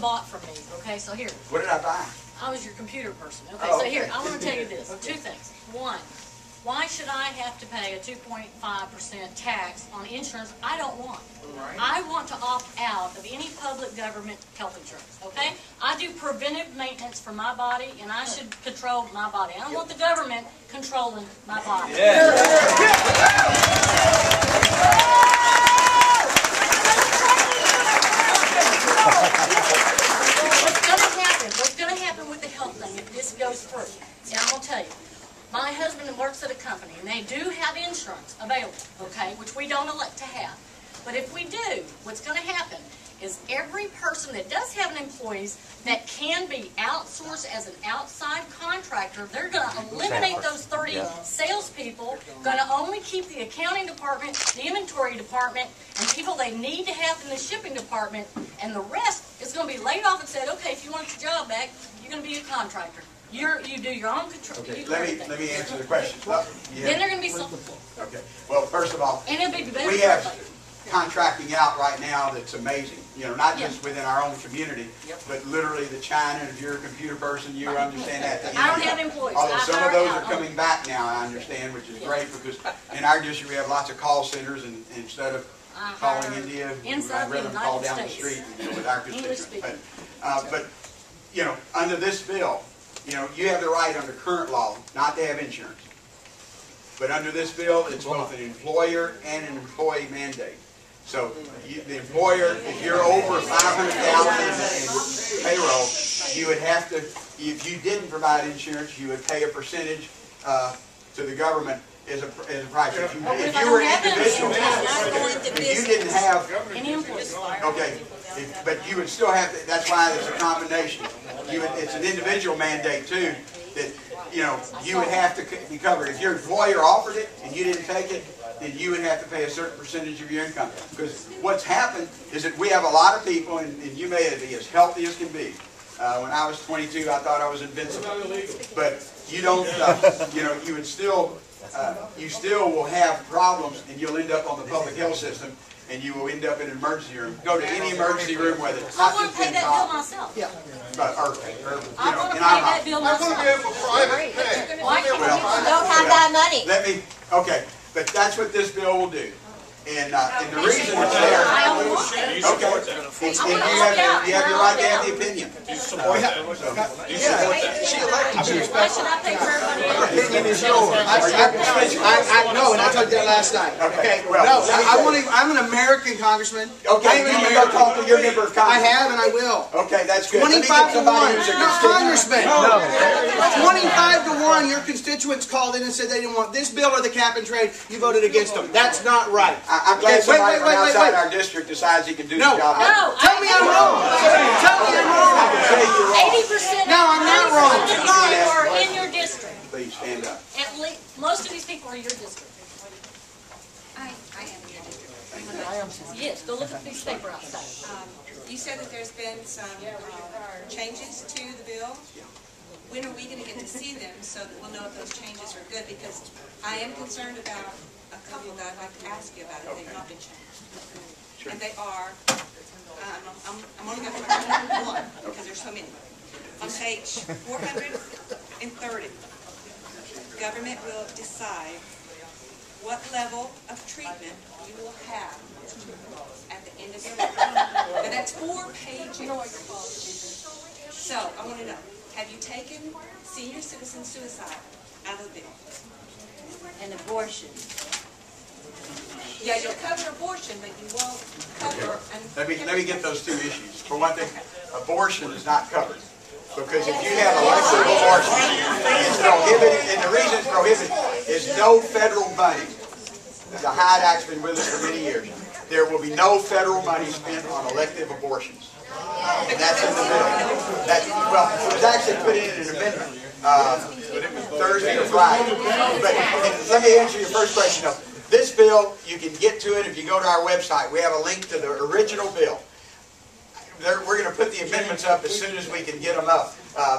bought from me. Okay, so here. What did I buy? I was your computer person. Okay, Oh, so okay. here, I want to tell you this. Two things. One, why should I have to pay a 2.5% tax on insurance I don't want? I want to opt out of any public government health insurance, okay? I do preventive maintenance for my body, and I should control my body. I don't want the government controlling my body. What's going to happen with the health thing if this goes through? And I'm going to tell you. My husband works at a company, and they do have insurance available, okay, which we don't elect to have. But if we do, what's going to happen is every person that does have an employee that can be outsourced as an outside contractor, they're going to eliminate those 30 salespeople, going to only keep the accounting department, the inventory department, and people they need to have in the shipping department, and the rest is going to be laid off and said, okay, if you want your job back, you're going to be a contractor. You do your own control. Okay, let me answer the question. Then they're going to be some. Okay. Well, first of all, and it'll be better we have contracting out right now that's amazing. You know, not just within our own community, but literally the China. If you're a computer person, you understand that. I don't have employees. Although some of those are coming back now, I understand, which is great because in our district we have lots of call centers, and instead of calling India, I'd rather them call down the street with our constituents. But you know, under this bill. You know, you have the right under current law not to have insurance. But under this bill, it's both an employer and an employee mandate. So the employer, if you're over $500,000 in payroll, you would have to, if you didn't provide insurance, you would pay a percentage to the government as a price. If you were individual, if you didn't have any employees, okay. But you would still have to, that's why it's a combination. It's an individual mandate too, that you know, you would have to be covered. If your employer offered it and you didn't take it, then you would have to pay a certain percentage of your income. Because what's happened is that we have a lot of people, and you may be as healthy as can be. When I was 22, I thought I was invincible. But you don't, you know, you would still, you still will have problems, and you'll end up on the public health system. And you will end up in an emergency room. Go to any emergency room, whether it's not just in I want to pay that bill myself. Yeah. I want to pay that bill myself. I want to be able to private pay. Don't have that money. Let me, okay, but that's what this bill will do. And the reason it's there, okay, you have your right to have the opinion. You support that? You support that? She elected you. Why should I pay for everybody else? Opinion is yours. I know, and I told you that last night. Okay, no, I'm an American congressman. Okay, you can go talk to your member of Congress. I have and I will. Okay, that's good. 25 to 1. You're congressman. No. 25 to 1. Your constituents called in and said they didn't want this bill or the cap and trade. You voted against them. That's not right. I'm glad somebody from outside our district decides he can do the job. No, tell me I'm wrong. Tell me I'm wrong. 80%. No, I'm not wrong. of the people are in your district. Please stand up. At least most of these people are your district. I am in your district. Yes, go look at the piece of paper outside. You said that there's been some changes to the bill. When are we going to get to see them so that we'll know if those changes are good? Because I am concerned about a couple that I'd like to ask you about if they've not been changed. Sure. And they are, I'm only going to talk about one because there's so many. On page 430, government will decide what level of treatment you will have at the end of your life. Now that's 4 pages. So I want to know, have you taken senior citizen suicide out of the bill? And abortion. Yeah, you'll cover abortion, but you won't cover. Let me get those two issues. For one thing, abortion is not covered. Because if you have elective abortion, it's prohibited, and the reason it's prohibited is no federal money. The Hyde Act's been with us for many years. There will be no federal money spent on elective abortions. And that's in the bill. Well, it was actually put in an amendment Thursday or Friday. But let me answer your first question, though. This bill, you can get to it if you go to our website. We have a link to the original bill. We're going to put the amendments up as soon as we can get them up.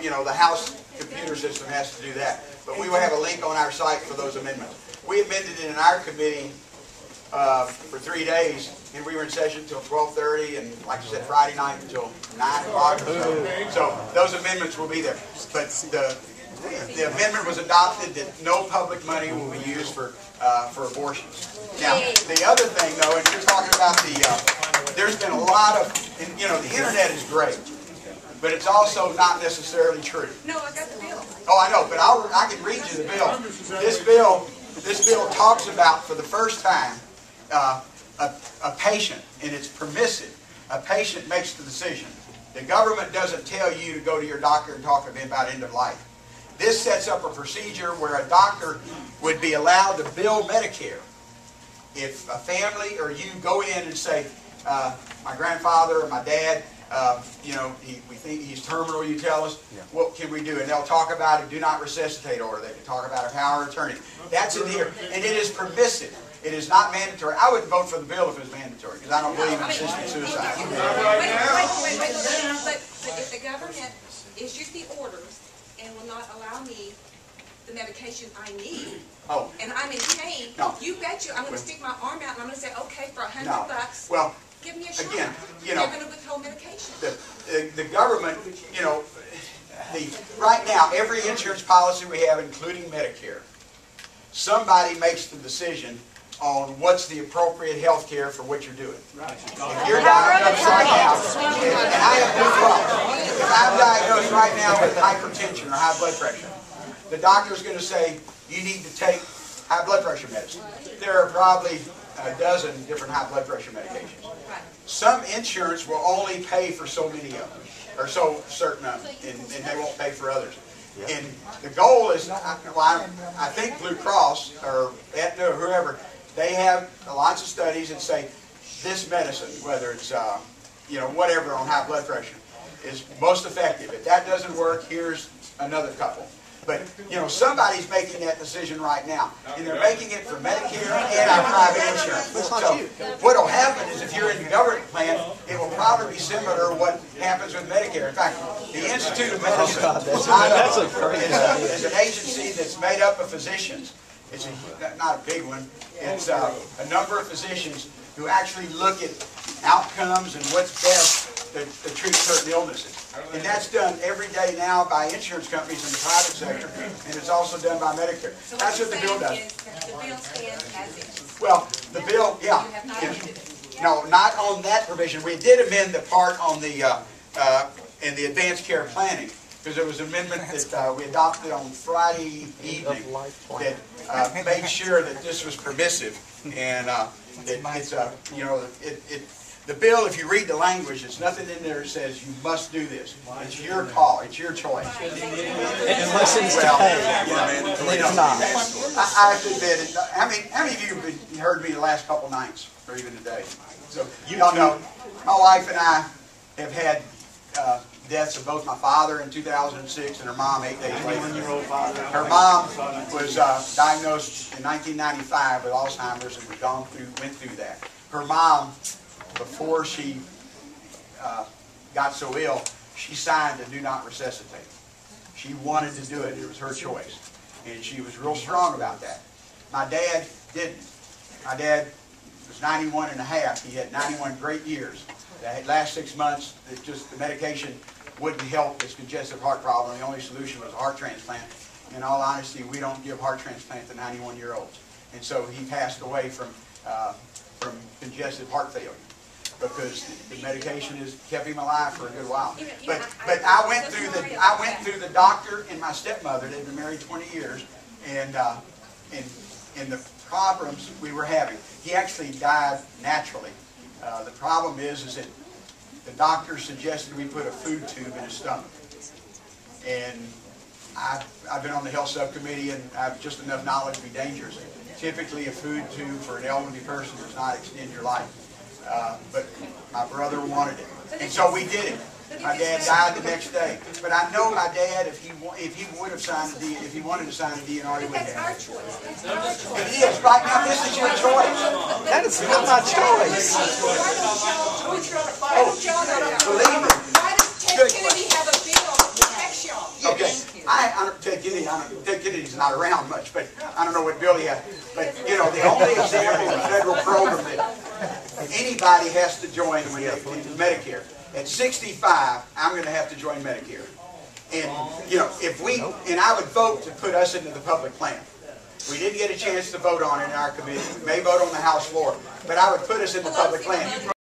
You know, the House computer system has to do that. But we will have a link on our site for those amendments. We amended it in our committee for 3 days, and we were in session until 12:30, and like I said, Friday night until 9 o'clock or so. So those amendments will be there. But the amendment was adopted that no public money will be used for abortions. Now, the other thing, though, and you're talking about there's been a lot of, the internet is great, but it's also not necessarily true. No, I got the bill. Oh, I know, but I can read you the bill. This bill talks about, for the first time, a patient, and it's permissive. A patient makes the decision. The government doesn't tell you to go to your doctor and talk to them about end of life. This sets up a procedure where a doctor would be allowed to bill Medicare. If a family or you go in and say, my grandfather or my dad, we think he's terminal, you tell us, what can we do? And they'll talk about a do not resuscitate order. They can talk about a power of attorney. That's in here. And it is permissive. It is not mandatory. I wouldn't vote for the bill if it was mandatory, because I don't believe in assisted suicide. Wait. But if the government issues the orders and will not allow me the medication I need, and I'm in pain, you bet you I'm going to stick my arm out and I'm going to say, okay, for $100, well, give me a shot. again, They're going to withhold medication. The government, right now, every insurance policy we have, including Medicare, somebody makes the decision on what's the appropriate health care for what you're doing. If you're diagnosed right now, and I have no problem, if I'm diagnosed right now with hypertension or high blood pressure, the doctor's going to say, you need to take high blood pressure medicine. There are probably a dozen different high blood pressure medications. Some insurance will only pay for so many of them, or so certain of them, and they won't pay for others. And the goal is, I think Blue Cross or Aetna or whoever, they have lots of studies that say this medicine, whether it's whatever on high blood pressure, is most effective. If that doesn't work, here's another couple. But, somebody's making that decision right now. And they're making it for Medicare and our private insurance. So what will happen is if you're in the government plan, it will probably be similar to what happens with Medicare. In fact, the Institute of Medicine is an agency that's made up of physicians. It's not a big one. It's a number of physicians who actually look at outcomes and what's best to treat certain illnesses. And that's done every day now by insurance companies in the private sector, and it's also done by Medicare. So That's what the bill does. The bill stands as is. Well, the bill, yeah. You have not amended it. No, not on that provision. We did amend the part on the in the advanced care planning, because there was an amendment that we adopted on Friday evening that made sure that this was permissive, and the bill, if you read the language, there's nothing in there that says you must do this. It's your call. It's your choice. Unless it's to pay. It's not. I have to admit, how many of you have heard me the last couple nights, or even today? So y'all know, my wife and I have had deaths of both my father in 2006 and her mom 8 days later. Her mom was diagnosed in 1995 with Alzheimer's and went through that. Her mom, before she got so ill, she signed a do not resuscitate. She wanted to do it. It was her choice. And she was real strong about that. My dad didn't. My dad was 91 and a half. He had 91 great years. The last 6 months, the medication wouldn't help his congestive heart problem. The only solution was a heart transplant. In all honesty, we don't give heart transplant to 91-year-olds. And so he passed away from congestive heart failure, because the medication has kept him alive for a good while. But I went through the doctor and my stepmother. They've been married 20 years, and the problems we were having. He actually died naturally. The problem is that the doctor suggested we put a food tube in his stomach, and I've been on the health subcommittee, and I have just enough knowledge to be dangerous. Typically, a food tube for an elderly person does not extend your life. But my brother wanted it, and so we did it. My dad died the next day. But I know my dad, if he would have signed if he wanted to sign a DNR, he would have. That's our choice. That's our choice. It is. Right now, this is your choice. That is not my choice. Believe me. Why does Ted Kennedy have a bill that protects y'all? Okay. Ted Kennedy, Ted Kennedy's not around much, but I don't know what bill he has. But, you know, the only example of federal program that anybody has to join with Medicare. At 65, I'm going to have to join Medicare. And, you know, and I would vote to put us into the public plan. We didn't get a chance to vote on it in our committee. We may vote on the House floor, but I would put us in the public plan.